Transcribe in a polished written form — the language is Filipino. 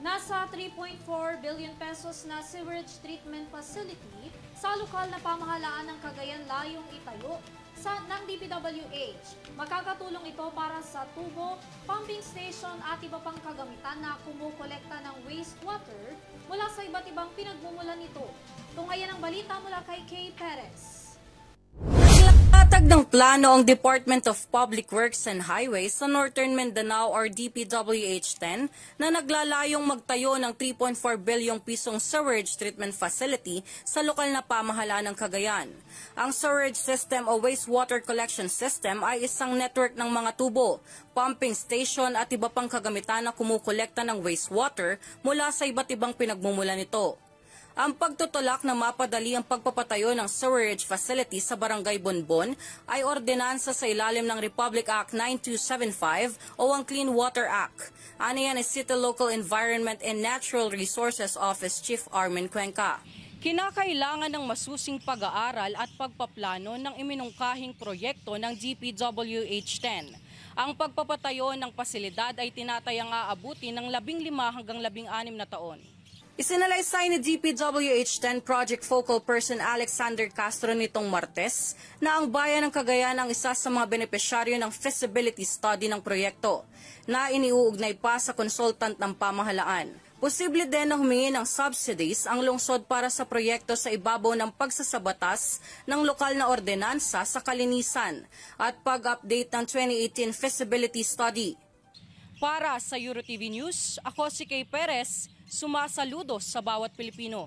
Nasa 3.4 billion pesos na sewerage treatment facility sa lokal na pamahalaan ng Cagayan layong itayo ng DPWH. Makakatulong ito para sa tubo, pumping station at iba pang kagamitan na kumukolekta ng wastewater mula sa iba't ibang pinagmumulan nito. Tunghayan ang balita mula kay Kay Perez. Naglatag ng plano ang Department of Public Works and Highways sa Northern Mindanao or DPWH-10 na naglalayong magtayo ng 3.4 bilyong pisong sewerage treatment facility sa lokal na pamahalaan ng Cagayan. Ang sewerage system o wastewater collection system ay isang network ng mga tubo, pumping station at iba pang kagamitan na kumukolekta ng wastewater mula sa iba't ibang pinagmumulan nito. Ang pagtutulak na mapadali ang pagpapatayo ng sewerage facility sa Barangay Bonbon ay ordinansa sa ilalim ng Republic Act 9275 o ang Clean Water Act. Ano yan ay City Local Environment and Natural Resources Office Chief Armin Cuenca. Kinakailangan ng masusing pag-aaral at pagpaplano ng iminungkahing proyekto ng DPWH-10. Ang pagpapatayo ng pasilidad ay tinatayang aabuti ng 15 hanggang 16 na taon. Isinalaysay ni DPWH-10 Project Focal Person Alexander Castro nitong Martes na ang bayan ng Cagayan ang isa sa mga benepisyaryo ng feasibility study ng proyekto na iniuugnay pa sa consultant ng pamahalaan. Posible din na humingi ng subsidies ang lungsod para sa proyekto sa ibabaw ng pagsasabatas ng lokal na ordinansa sa kalinisan at pag-update ng 2018 feasibility study. Para sa EuroTV News, ako si Kay Perez, sumasaludo sa bawat Pilipino.